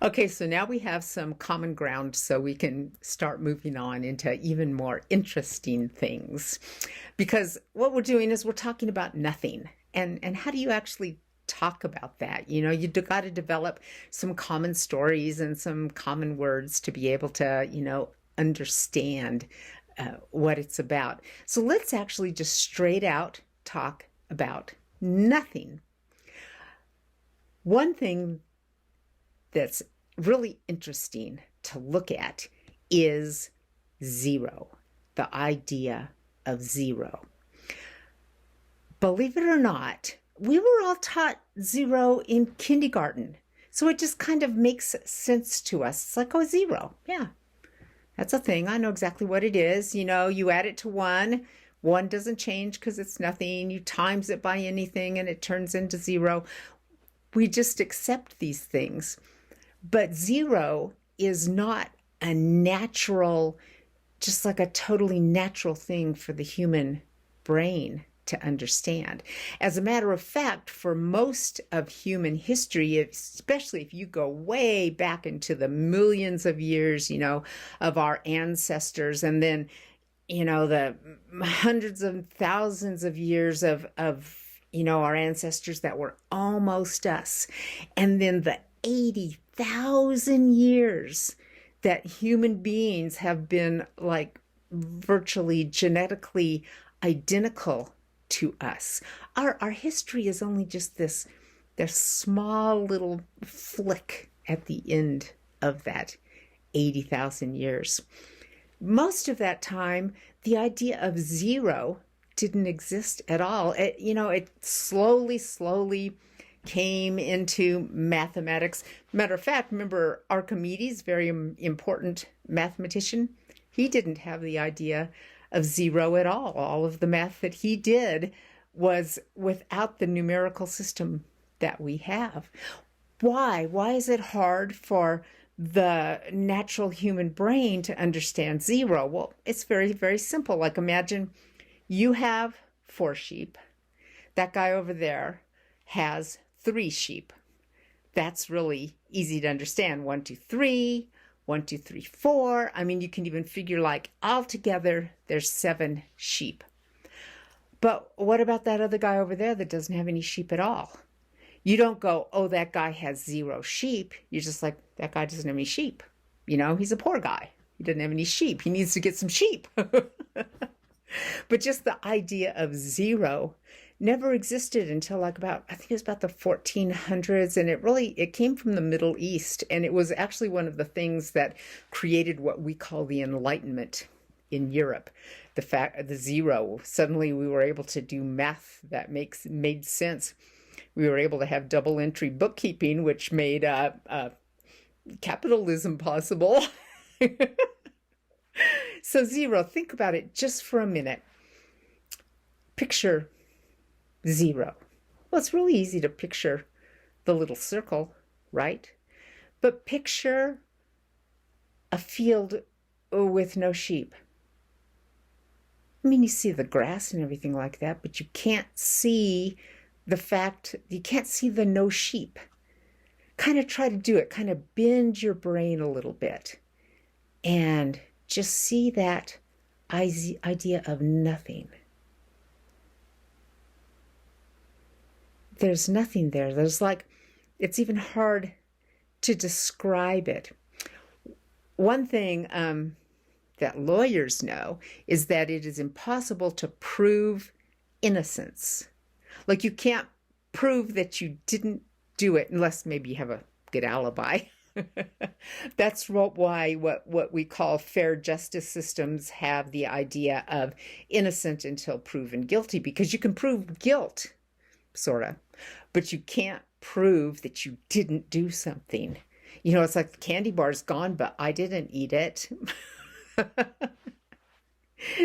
Okay, so now we have some common ground so we can start moving on into even more interesting things. Because what we're doing is we're talking about nothing. And how do you actually talk about that? You got to develop some common stories and some common words to be able to, understand what it's about. So let's actually just straight out talk about nothing. One thing that's really interesting to look at is zero, the idea of zero. Believe it or not, we were all taught zero in kindergarten. So it just kind of makes sense to us. It's like, oh, zero. Yeah, that's a thing. I know exactly what it is. You add it to one. One doesn't change because it's nothing. You times it by anything and it turns into zero. We just accept these things. But zero is not a natural, just like a totally natural thing for the human brain to understand. As a matter of fact, for most of human history, especially if you go way back into the millions of years, of our ancestors, and then, the hundreds of thousands of years of our ancestors that were almost us, and then the 80,000 years that human beings have been like virtually genetically identical to us. Our history is only just this small little flick at the end of that 80,000 years. Most of that time, the idea of zero didn't exist at all. It slowly came into mathematics. Matter of fact, remember Archimedes, very important mathematician? He didn't have the idea of zero at all. All of the math that he did was without the numerical system that we have. Why? Why is it hard for the natural human brain to understand zero? Well, it's very, very simple. Like imagine you have 4 sheep. That guy over there has 3 sheep. That's really easy to understand. 1, 2, 3, 1, 2, 3, 4. I mean, you can even figure like altogether there's 7 sheep. But what about that other guy over there that doesn't have any sheep at all? You don't go, oh, that guy has 0 sheep. You're just like, that guy doesn't have any sheep. He's a poor guy. He doesn't have any sheep. He needs to get some sheep. But just the idea of zero never existed until I think it was about the 1400s. And it came from the Middle East. And it was actually one of the things that created what we call the Enlightenment in Europe. The zero, suddenly we were able to do math that made sense. We were able to have double entry bookkeeping, which made capitalism possible. So zero, think about it just for a minute. Picture zero. Well, it's really easy to picture the little circle, right? But picture a field with no sheep. I mean, you see the grass and everything like that, but you can't see you can't see the no sheep. Kind of try to do it, kind of bend your brain a little bit and just see that idea of nothing. There's nothing there. It's even hard to describe it. One thing that lawyers know is that it is impossible to prove innocence. Like you can't prove that you didn't do it unless maybe you have a good alibi. That's why what we call fair justice systems have the idea of innocent until proven guilty, because you can prove guilt, sort of, but you can't prove that you didn't do something. It's like the candy bar's gone, but I didn't eat it.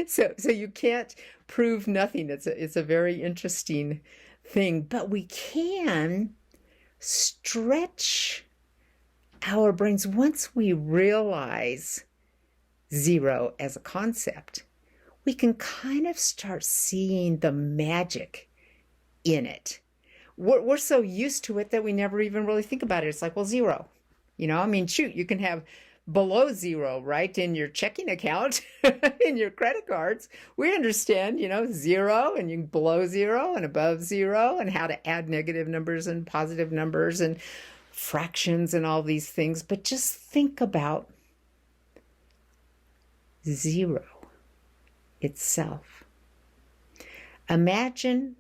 So you can't prove nothing. It's a very interesting thing, but we can stretch our brains once we realize zero as a concept. We can kind of start seeing the magic in it. We're so used to it that we never even really think about it. It's like, well, zero. I mean, shoot, you can have below zero, right, in your checking account, in your credit cards. We understand, zero and you below zero and above zero and how to add negative numbers and positive numbers and fractions and all these things. But just think about zero itself. Imagine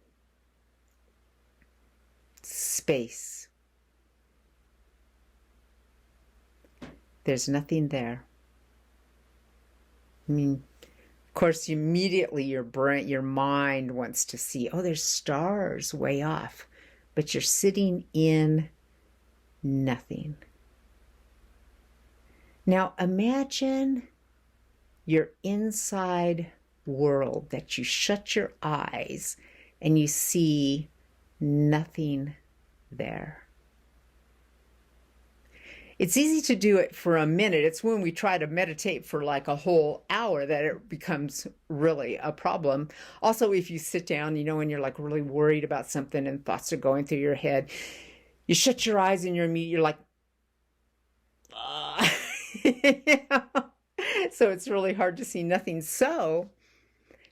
space. There's nothing there. I mean, of course, immediately your mind wants to see, oh, there's stars way off, but you're sitting in nothing. Now imagine your inside world, that you shut your eyes and you see nothing there. It's easy to do it for a minute. It's when we try to meditate for like a whole hour that it becomes really a problem. Also, if you sit down, and you're like really worried about something and thoughts are going through your head, you shut your eyes and you're like, So it's really hard to see nothing. So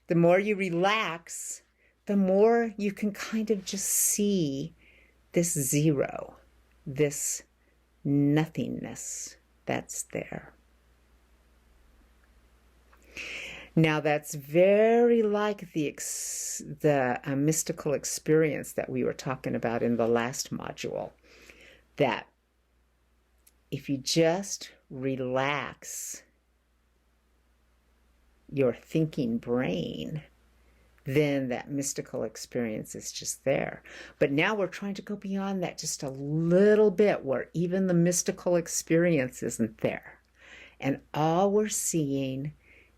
the more you relax, the more you can kind of just see this zero, this nothingness that's there. Now that's very like the mystical experience that we were talking about in the last module, that if you just relax your thinking brain, then that mystical experience is just there. But now we're trying to go beyond that just a little bit, where even the mystical experience isn't there. And all we're seeing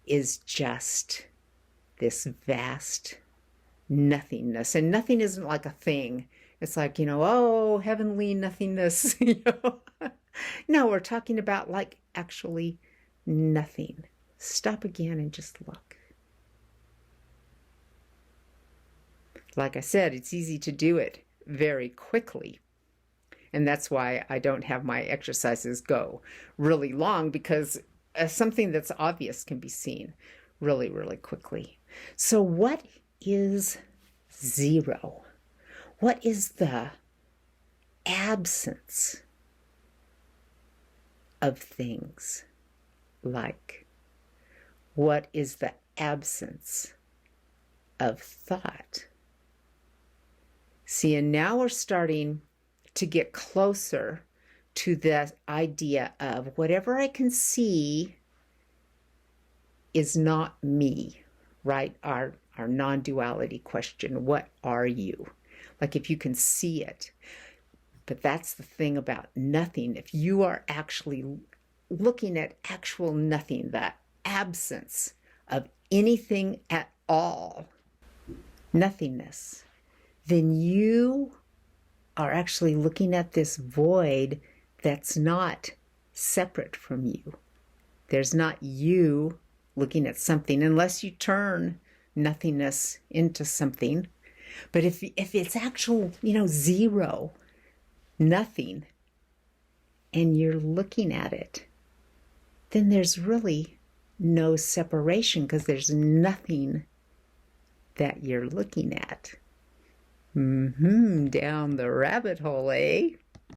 is just this vast nothingness. And nothing isn't like a thing. It's like, oh, heavenly nothingness. No, we're talking about like actually nothing. Stop again and just look. Like I said, it's easy to do it very quickly. And that's why I don't have my exercises go really long, because something that's obvious can be seen really, really quickly. So what is zero? What is the absence of things like? What is the absence of thought? See, and now we're starting to get closer to the idea of whatever I can see is not me, right? Our non-duality question, what are you? Like if you can see it. But that's the thing about nothing. If you are actually looking at actual nothing, the absence of anything at all, nothingness, then you are actually looking at this void that's not separate from you. There's not you looking at something, unless you turn nothingness into something. But if it's actual, zero, nothing, and you're looking at it, then there's really no separation, because there's nothing that you're looking at. Down the rabbit hole, eh?